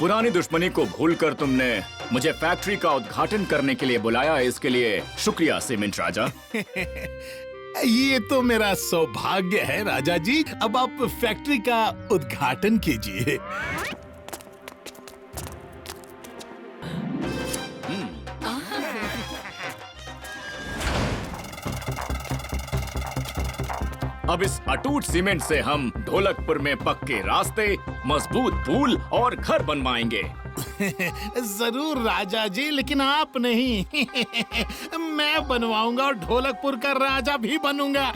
पुरानी दुश्मनी को भूलकर तुमने मुझे फैक्ट्री का उद्घाटन करने के लिए बुलाया, इसके लिए शुक्रिया सीमेंट राजा। ये तो मेरा सौभाग्य है राजा जी। अब आप फैक्ट्री का उद्घाटन कीजिए। अब इस अटूट सीमेंट से हम ढोलकपुर में पक्के रास्ते, मजबूत पुल और घर बनवाएंगे। जरूर राजा जी, लेकिन आप नहीं। मैं बनवाऊंगा और ढोलकपुर का राजा भी बनूंगा।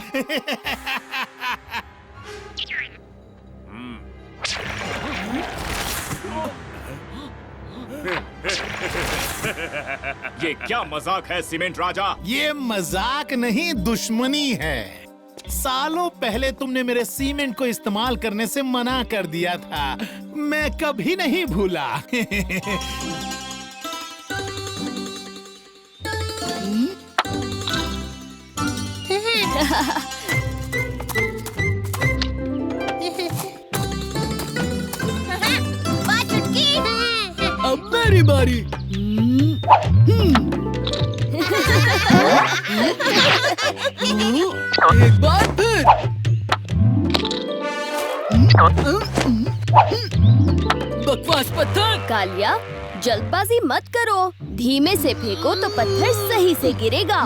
ये क्या मजाक है सीमेंट राजा? ये मजाक नहीं, दुश्मनी है। सालों पहले तुमने मेरे सीमेंट को इस्तेमाल करने से मना कर दिया था। मैं कभी नहीं भूला। अब मेरी बारी। एक बार फिर। बकवास पत्थर। कालिया, जल्दबाजी मत करो, धीमे से फेंको तो पत्थर सही से गिरेगा।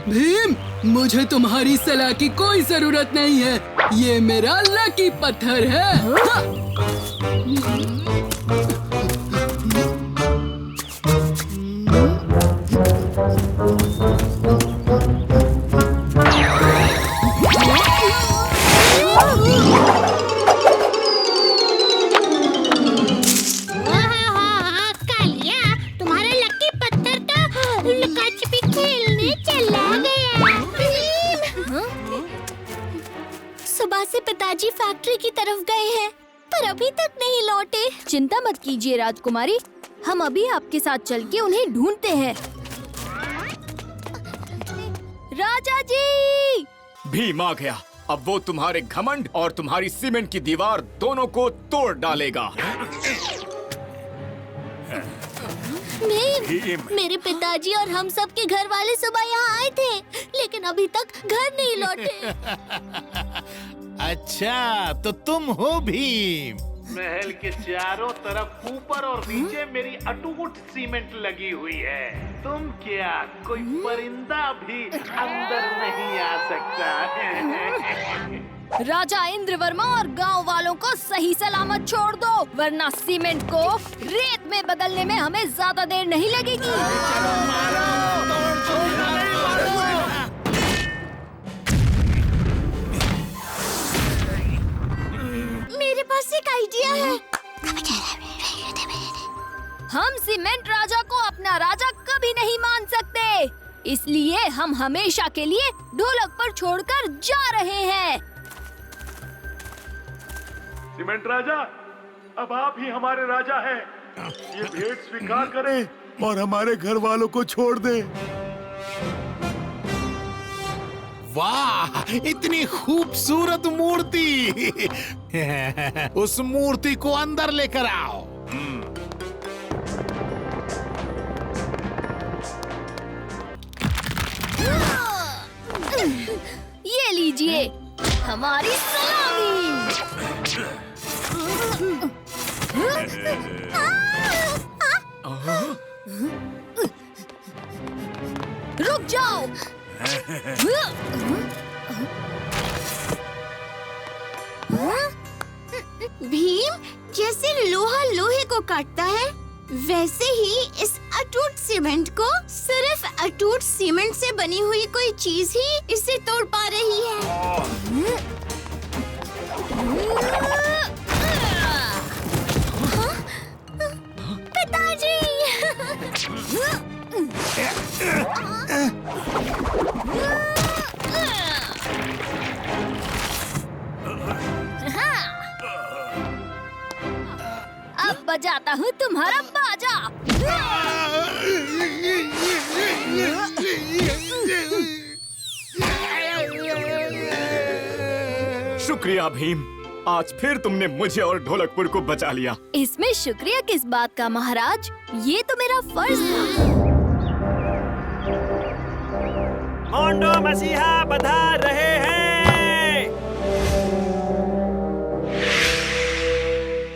भीम, मुझे तुम्हारी सलाह की कोई जरूरत नहीं है। ये मेरा लकी पत्थर है। सुबह से पिताजी फैक्ट्री की तरफ गए हैं, पर अभी तक नहीं लौटे। चिंता मत कीजिए राजकुमारी, हम अभी आपके साथ चल के उन्हें ढूंढते हैं। राजा जी! भीम आ गया। अब वो तुम्हारे घमंड और तुम्हारी सीमेंट की दीवार दोनों को तोड़ डालेगा। भीम, मेरे पिताजी और हम सब के घर वाले सुबह यहाँ आए थे, लेकिन अभी तक घर नहीं लौटे। अच्छा, तो तुम हो भीम। महल के चारों तरफ ऊपर और नीचे मेरी अटूट सीमेंट लगी हुई है। तुम क्या, कोई परिंदा भी अंदर नहीं आ सकता। राजा इंद्रवर्मा और गांव वालों को सही सलामत छोड़ दो, वरना सीमेंट को रेत में बदलने में हमें ज्यादा देर नहीं लगेगी। मेरे पास एक आइडिया है। हम सीमेंट राजा को अपना राजा कभी नहीं मान सकते, इसलिए हम हमेशा के लिए ढोलक पर छोड़कर जा रहे हैं। सीमेंट राजा, अब आप ही हमारे राजा हैं। ये भेंट स्वीकार करें और हमारे घर वालों को छोड़ दें। वाह, इतनी खूबसूरत मूर्ति। उस मूर्ति को अंदर लेकर आओ। ये लीजिए हमारी सलामी। रुक जाओ। भीम, जैसे लोहा लोहे को काटता है, वैसे ही इस अटूट सीमेंट को सिर्फ अटूट सीमेंट से बनी हुई कोई चीज ही इसे तोड़ पा रही है। पिताजी! अब बजाता हूँ तुम्हारा बाजा। शुक्रिया भीम, आज फिर तुमने मुझे और ढोलकपुर को बचा लिया। इसमें शुक्रिया किस बात का महाराज, ये तो मेरा फर्ज था। मोंडो मसीहा पधार रहे हैं।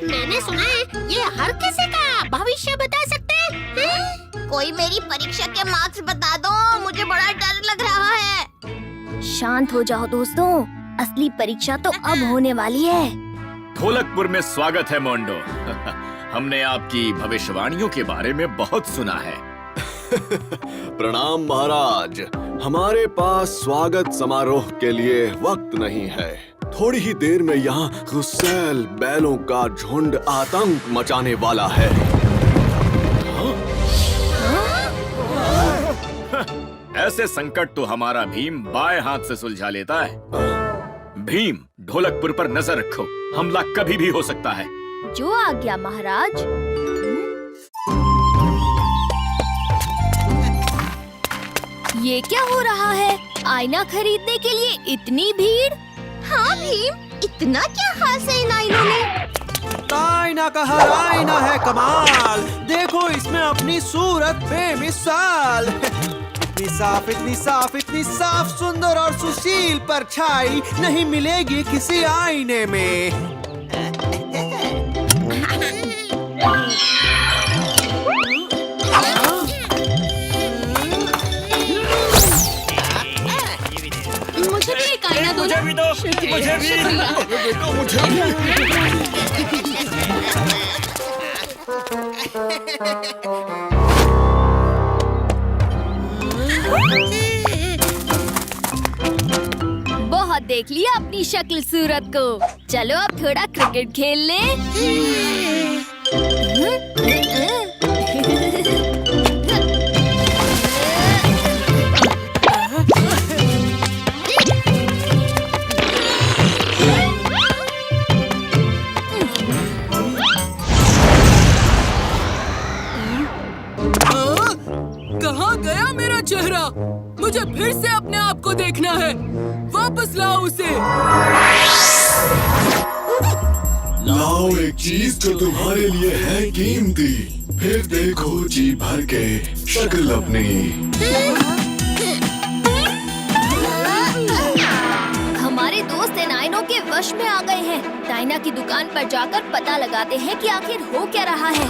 मैंने सुना है ये हर किसी का भविष्य बता सकते हैं। कोई मेरी परीक्षा के मार्क्स बता दो, मुझे बड़ा डर लग रहा है। शांत हो जाओ दोस्तों, असली परीक्षा तो अब होने वाली है। ढोलकपुर में स्वागत है मोंडो। हमने आपकी भविष्यवाणियों के बारे में बहुत सुना है। प्रणाम महाराज, हमारे पास स्वागत समारोह के लिए वक्त नहीं है। थोड़ी ही देर में यहाँ गुस्सैल बैलों का झुंड आतंक मचाने वाला है। ऐसे संकट तो हमारा भीम बाएं हाथ से सुलझा लेता है। भीम, ढोलकपुर पर नजर रखो, हमला कभी भी हो सकता है। जो आज्ञा महाराज। ये क्या हो रहा है? आईना खरीदने के लिए इतनी भीड़? हाँ भीम, इतना क्या खास है इन आईनों में? आईना का हर आईना है कमाल। देखो इसमें अपनी सूरत बेमिसाल। इतनी साफ, इतनी साफ, इतनी साफ, सुंदर और सुशील परछाई नहीं मिलेगी किसी आईने में। मुझे भी एक आईना दो। मुझे भी दो, मुझे भी। बहुत देख लिया अपनी शक्ल सूरत को, चलो अब थोड़ा क्रिकेट खेल लें। कहाँ गया मेरा चेहरा? मुझे फिर से अपने आप को देखना है। वापस लाओ उसे। लाओ एक चीज जो तुम्हारे लिए है कीमती, फिर देखो जी भर के शक्ल अपनी। हमारे दोस्त इन आईनों के वश में आ गए हैं। डायना की दुकान पर जाकर पता लगाते हैं कि आखिर हो क्या रहा है।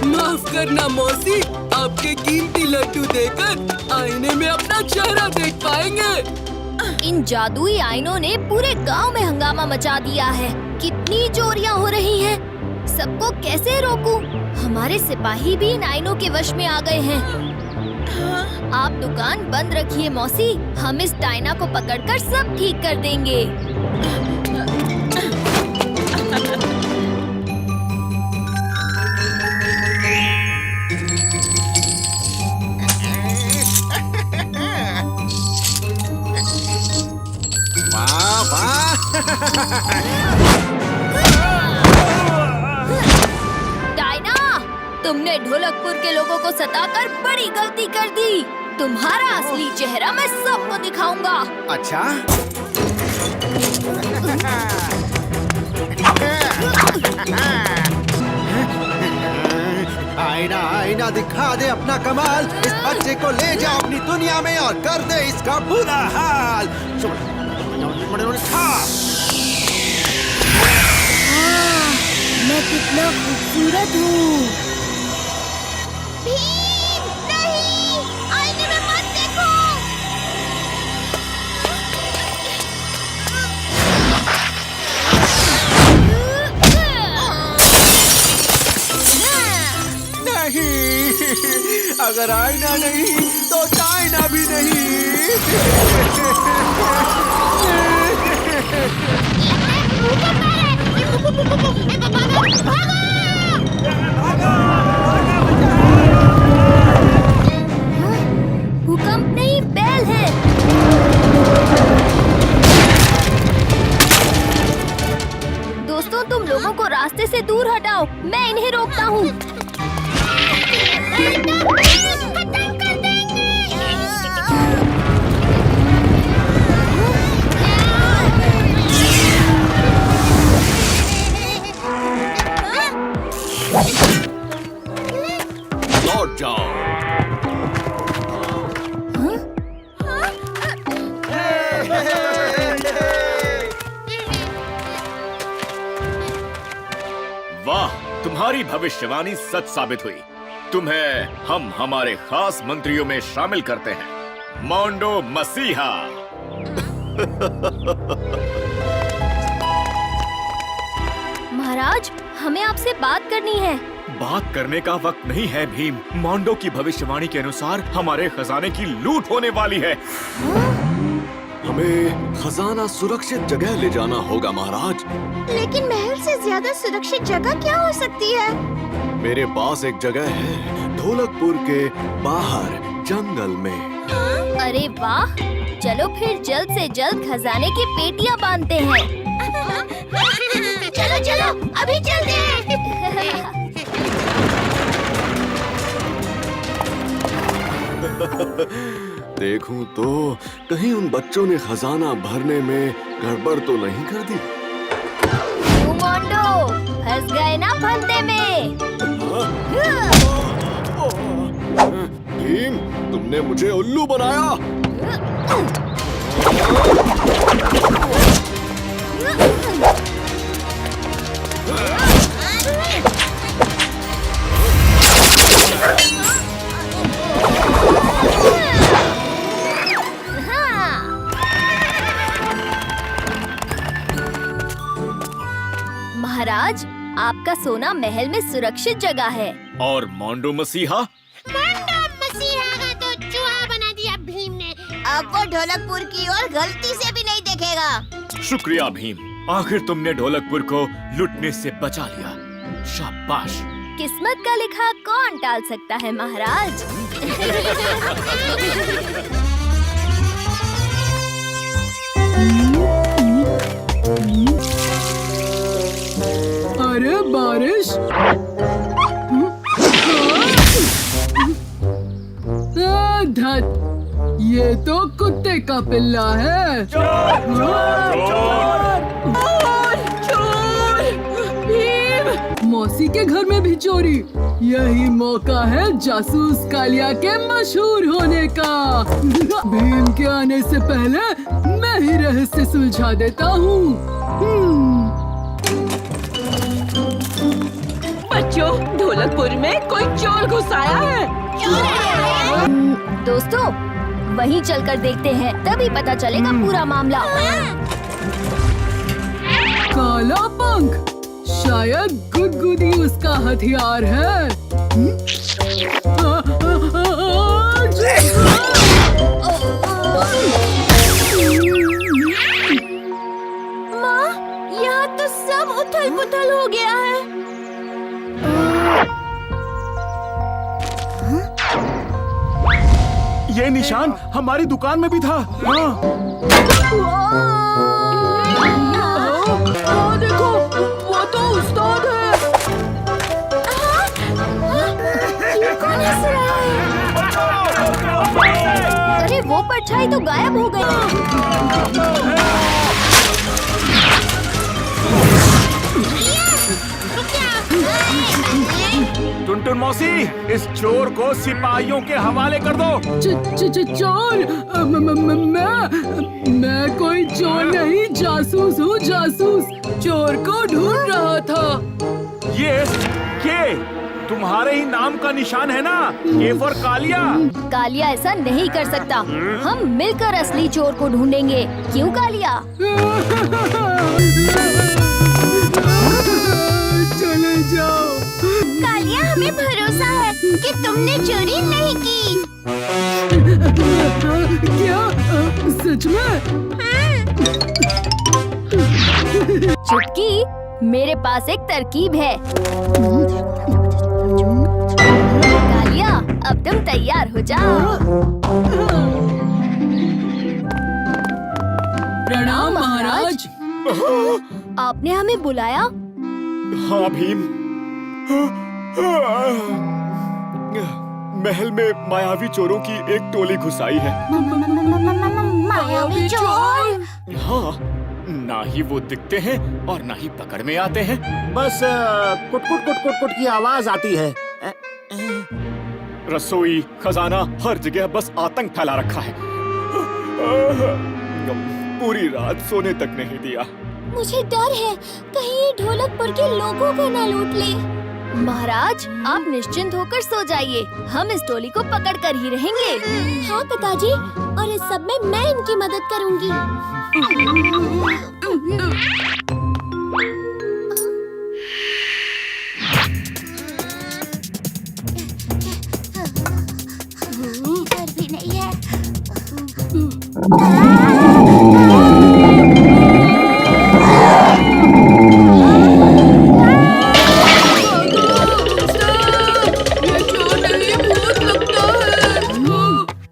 माफ करना मौसी, आपके कीमती लड्डू देकर आईने में अपना चेहरा देख पाएंगे। इन जादुई आईनों ने पूरे गांव में हंगामा मचा दिया है। कितनी चोरियां हो रही हैं। सबको कैसे रोकूं? हमारे सिपाही भी इन आईनों के वश में आ गए हैं। आप दुकान बंद रखिए मौसी, हम इस डायना को पकड़कर सब ठीक कर देंगे। वाह वाह। डायना, तुमने ढोलकपुर के लोगों को सताकर बड़ी गलती कर दी। तुम्हारा असली चेहरा मैं सबको दिखाऊंगा। अच्छा, आईना आईना दिखा दे अपना कमाल। इस बच्चे को ले जाओ अपनी दुनिया में और कर दे इसका बुरा हाल। मैं कितना खूबसूरत हूँ। भीम, नहीं, आईने में मत देखो। नहीं, अगर आईना नहीं तो चाइना भी नहीं। भूकंप नहीं, बैल है। दोस्तों, तुम लोगों को रास्ते से दूर हटाओ, मैं इन्हें रोकता हूँ। तुम्हारी भविष्यवाणी सच साबित हुई। तुम्हें हम हमारे खास मंत्रियों में शामिल करते हैं, मोंडो मसीहा। महाराज, हमें आपसे बात करनी है। बात करने का वक्त नहीं है भीम। मोंडो की भविष्यवाणी के अनुसार हमारे खजाने की लूट होने वाली है। हमें खजाना सुरक्षित जगह ले जाना होगा महाराज। लेकिन महल से ज्यादा सुरक्षित जगह क्या हो सकती है? मेरे पास एक जगह है, ढोलकपुर के बाहर जंगल में। अरे वाह, चलो फिर जल्द से जल्द खजाने की पेटियां बांधते हैं। चलो चलो, अभी चलते हैं। देखूं तो कहीं उन बच्चों ने खजाना भरने में गड़बड़ तो नहीं कर दी। क्यों मोंडो, फंस गए ना फंदे में? भीम, तुमने मुझे उल्लू बनाया। महाराज, आपका सोना महल में सुरक्षित जगह है। और मोंडो मसीहा? मसीहा का तो चूहा बना दिया भीम ने। अब वो ढोलकपुर की ओर गलती से भी नहीं देखेगा। शुक्रिया भीम, आखिर तुमने ढोलकपुर को लुटने से बचा लिया। शाबाश। किस्मत का लिखा कौन टाल सकता है महाराज। अरे बारिश, धत, ये तो कुत्ते का पिल्ला है। चोर! भीम! मौसी के घर में भी चोरी। यही मौका है जासूस कालिया के मशहूर होने का। भीम के आने से पहले मैं ही रहस्य सुलझा देता हूँ। बच्चों, ढोलकपुर में कोई चोर घुस आया है। दोस्तों, वहीं चलकर देखते हैं, तभी पता चलेगा पूरा मामला। काला पंख, शायद गुदगुदी उसका हथियार है। माँ, यहाँ तो सब उथल-पुथल हो गया है। ये निशान हमारी दुकान में भी था। देखो, वो तो उस्ताद है। ये कौन हंस रहा है? अरे वो परछाई तो गायब हो गई। टुनटुन मौसी, इस चोर को सिपाहियों के हवाले कर दो। चोर? मैं कोई चोर नहीं, जासूस हूँ, जासूस। चोर को ढूंढ रहा था। ये तुम्हारे ही नाम का निशान है ना, ये फॉर कालिया। कालिया ऐसा नहीं कर सकता। हम मिलकर असली चोर को ढूंढेंगे। क्यों कालिया? चले जाओ। कालिया, हमें भरोसा है कि तुमने चोरी नहीं की। क्या? सच में? चुटकी, मेरे पास एक तरकीब है। कालिया, अब तुम तैयार हो जाओ। प्रणाम महाराज। आपने हमें बुलाया? हाँ भीम, महल में मायावी चोरों की एक टोली घुस आई है। मायावी चोर? हाँ, ना ही वो दिखते हैं और ना ही पकड़ में आते हैं। बस कुट कुट कुट कुट कुट की आवाज आती है। रसोई, खजाना, हर जगह बस आतंक फैला रखा है। पूरी रात सोने तक नहीं दिया। मुझे डर है, कहीं ये ढोलकपुर के लोगों को ना लूट ले। महाराज, आप निश्चिंत होकर सो जाइए। हम इस टोली को पकड़ कर ही रहेंगे। हाँ पिताजी, और इस सब में मैं इनकी मदद करूंगी। इधर भी नहीं है।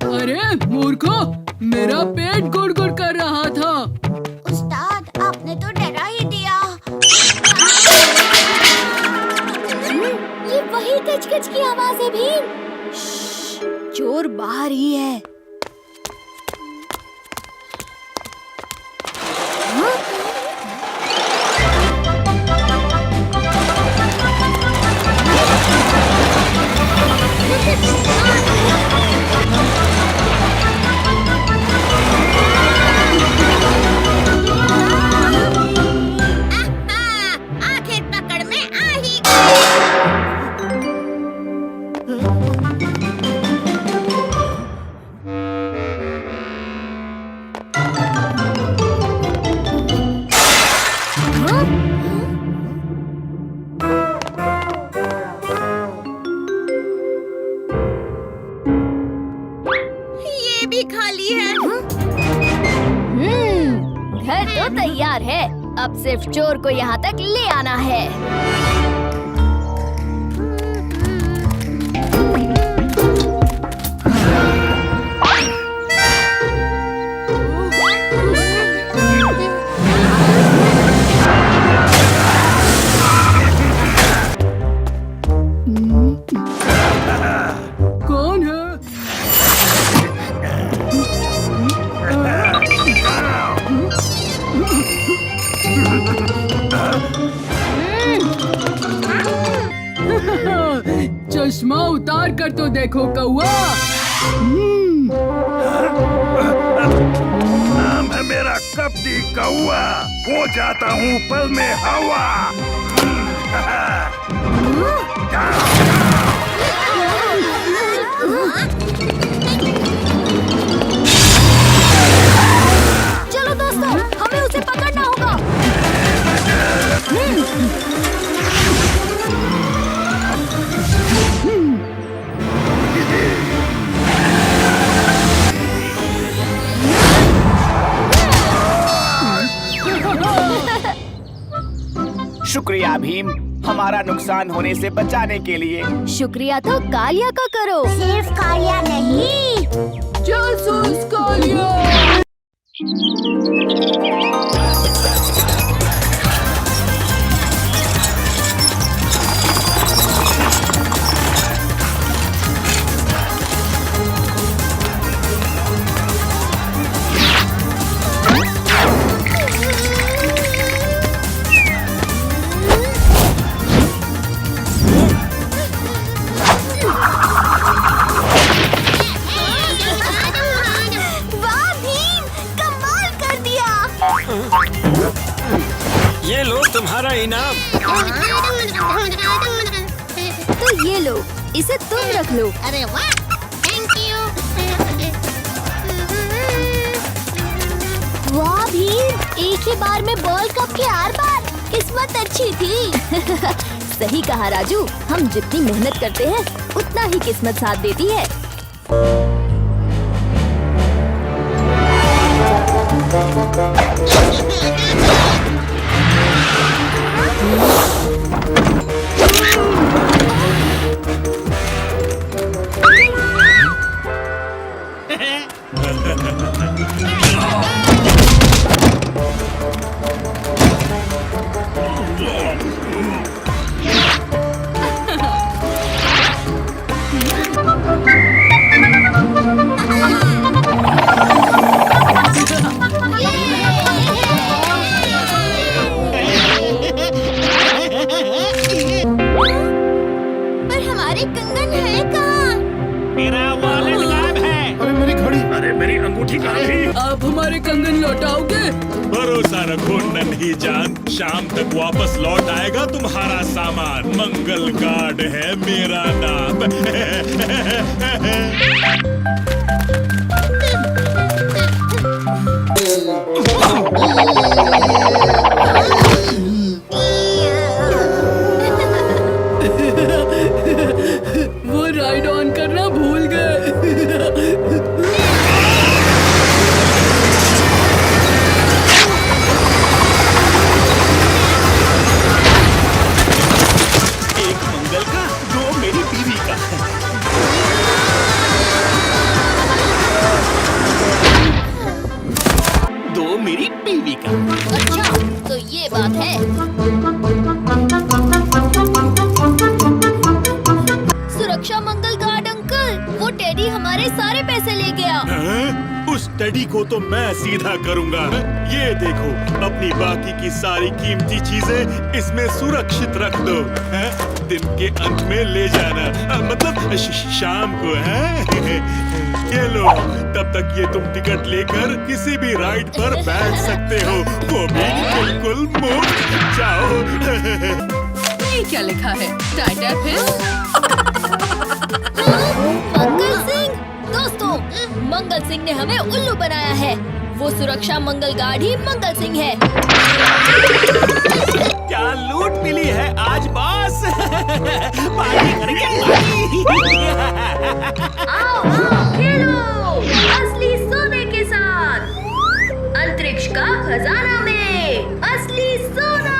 अरे मूर्खो, मेरा पेट गुड़गुड़ कर रहा था। उस्ताद, आपने तो डरा ही दिया। ये वही कच-कच की आवाज है भीम। चोर बाहर ही है। आखिर पकड़ में आ ही ये भी खाली है। घर तो तैयार है। अब सिर्फ चोर को यहाँ तक ले आना है। कौन है? चश्मा उतार कर तो देखो कौआ। नाम है मेरा कपटी कौआ, हो जाता हूँ पल में हवा। चलो दोस्तों, हमें उसे पकड़ना होगा। शुक्रिया भीम, हमारा नुकसान होने से बचाने के लिए। शुक्रिया तो कालिया का करो। सिर्फ कालिया नहीं। जासूस कालिया। वाह भीम, कमाल कर दिया। ये लो तुम्हारा इनाम। तो ये लो, इसे तुम रख लो। अरे वाह, थैंक यू। वाह भीम, एक ही बार में बॉल कप के आर पार। किस्मत अच्छी थी। सही कहा राजू, हम जितनी मेहनत करते हैं उतना ही किस्मत साथ देती है। पर हमारे कंगन है कहाँ? मेरा वॉलेट गायब है। अरे मेरी घड़ी। अरे मेरी अंगूठी कहाँ थी? आप हमारे कंगन लौटाओगे? भरोसा रखो नन्ही जान, शाम तक वापस लौट आएगा तुम्हारा सामान। मंगल गार्ड है मेरा नाम। वो राइड ऑन करना भूल गए। एक मंगल का, दो मेरी बीवी का। दो मेरी बीवी का। अच्छा, तो ये बात है। सुरक्षा मंगल गार्ड अंकल, वो टेडी हमारे सारे पैसे ले गया। हाँ? उस टेडी को तो मैं सीधा करूंगा। ये देखो, अपनी बाकी की सारी कीमती चीजें इसमें सुरक्षित रख दो। हाँ? दिन के अंत में ले जाना, मतलब शाम को है। ये लो, तब तक ये तुम टिकट लेकर किसी भी राइड पर बैठ सकते हो, वो भी बिल्कुल मुफ्त। जाओ। ये क्या लिखा है? टाटा मंगल सिंह, दोस्तों, मंगल सिंह ने हमें उल्लू बनाया है। वो सुरक्षा मंगल गार्ड ही मंगल सिंह है। क्या लूट मिली है आज बॉस। पार्टी करेंगे, पार्टी। आओ खेलो असली सोने के साथ, अंतरिक्ष का खजाना में असली सोना।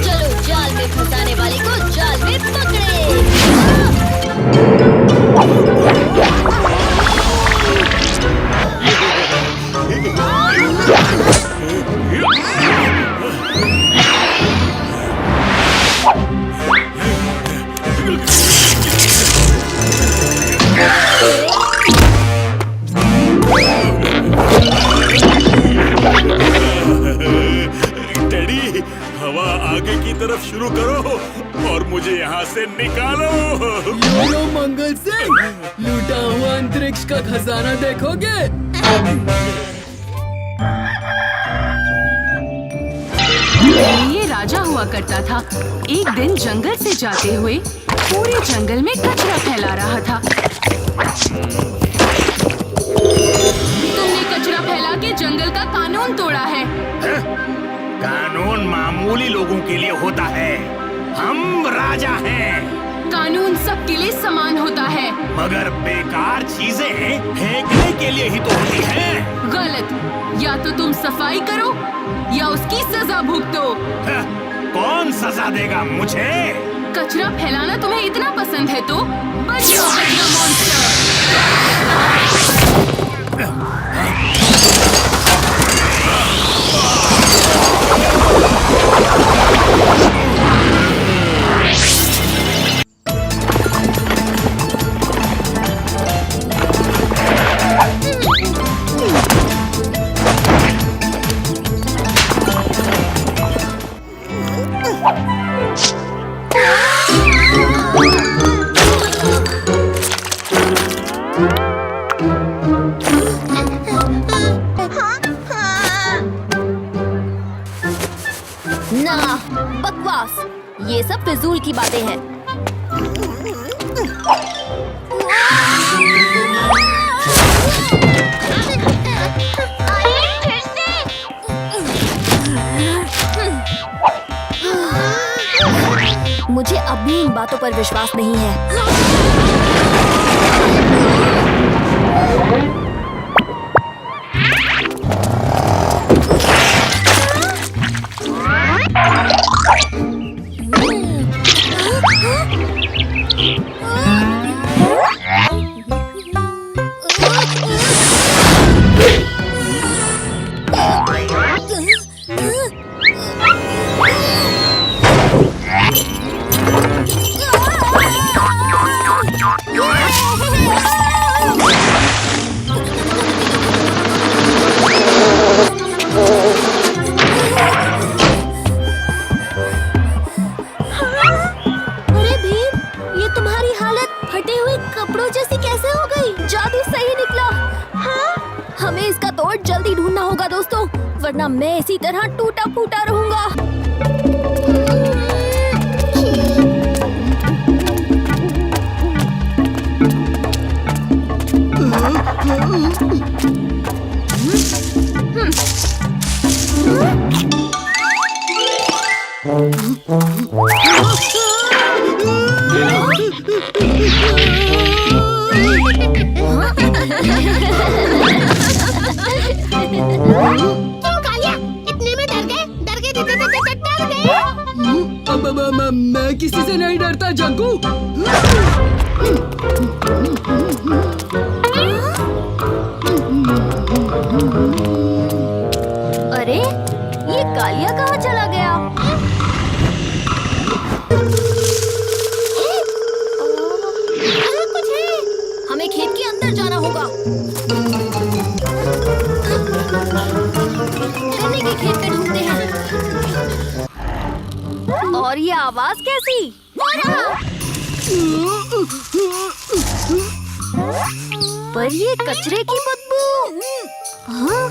चलो जाल में फंसाने वाले को जाल में पकड़े। टेडी, हवा आगे की तरफ शुरू करो और मुझे यहाँ से निकालो। लो मंगल सिंह, लूटा हुआ अंतरिक्ष का खजाना देखोगे? ये राजा हुआ करता था। एक दिन जंगल से जाते हुए पूरे जंगल में कचरा फैला रहा था। तुमने कचरा फैला के जंगल का कानून तोड़ा है। कानून मामूली लोगों के लिए होता है, हम राजा हैं। कानून सबके लिए समान होता है। मगर बेकार चीजें फेंकने के लिए ही तो होती हैं। गलत, या तो तुम सफाई करो या उसकी सजा भुगतो। कौन सजा देगा मुझे? कचरा फैलाना तुम्हें इतना पसंद है तो बन जाओ कचरा मॉन्स्टर। ना, बकवास, ये सब फिजूल की बातें हैं। मुझे अब भी इन बातों पर विश्वास नहीं है। अरे भीम, ये तुम्हारी हालत फटे हुए कपड़ों जैसी कैसे हो गई? जादू सही निकला। हाँ? हमें इसका तोड़ जल्दी ढूंढना होगा दोस्तों, वरना मैं इसी तरह टूटा फूटा रहूंगा। क्यों कालिया, इतने में डर गए? डर गए? अब मैं किसी से नहीं डरता जग्गू। अरे ये कालिया कहाँ चला गया? कुछ है। हमें खेत के अंदर जाना होगा। गन्ने के खेत में ढूंढते हैं। और ये आवाज कैसी? पर ये कचरे की बदबू। हाँ?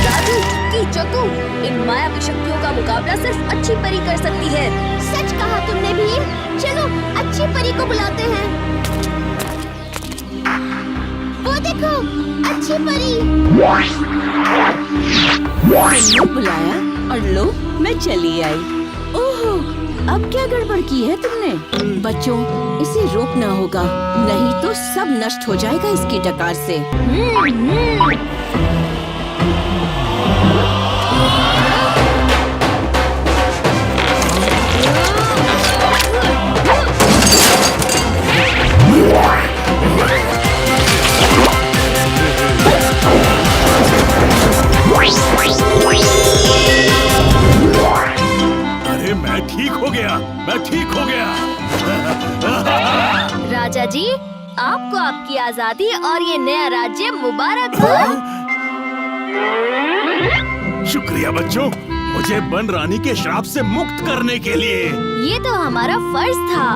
जल्दी जग्गू, इन मायावी शक्तियों का मुकाबला सिर्फ अच्छी परी कर सकती है। सच कहा तुमने भीम। चलो अच्छी परी को बुलाते हैं। वो देखो, अच्छी परी। तुमने बुलाया और लो मैं चली आई। ओहो, अब क्या गड़बड़ की है तुमने? बच्चों, इसे रोकना होगा, नहीं तो सब नष्ट हो जाएगा इसकी डकार से। अरे मैं ठीक हो गया। राजा जी, आपको आपकी आजादी और ये नया राज्य मुबारक हो। शुक्रिया बच्चों, मुझे बन रानी के श्राप से मुक्त करने के लिए। ये तो हमारा फर्ज था।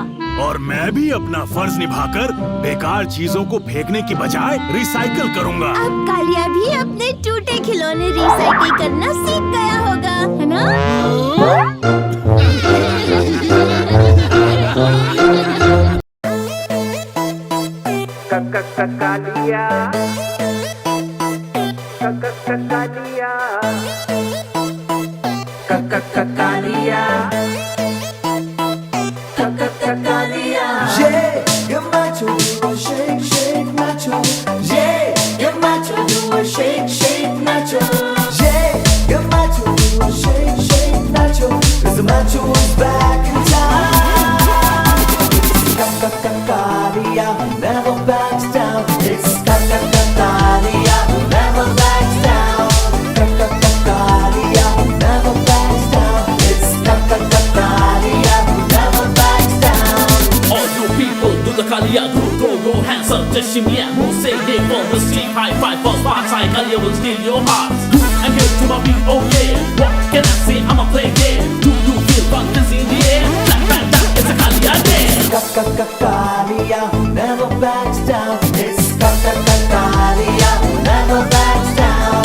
और मैं भी अपना फर्ज निभाकर बेकार चीजों को फेंकने की बजाय रिसाइकल करूंगा। अब कालिया भी अपने टूटे खिलौने रिसाइकिल करना सीख गया होगा, है ना? Kaliya, Yeah, you're macho, do a shake, shake, macho. Yeah, you're macho, do a shake, shake, macho. Yeah, you're macho, do a shake, shake, macho. 'Cause the macho is back in town. Kalia never backs down. It's Kalia who never backs down. Kalia never backs down. It's Kalia who never backs down. All you people do the Kalia do, throw your hands up, just shimmy and move, say they for the street, high five for spots, high Kalia will steal your hearts. I'm here to my beat, oh yeah, what can I say, I'ma play game. Do you feel buttons in the air? Clap, clap, clap, it's a Kalia dance. Kalia who never backs down. It's Kalia who never backs down.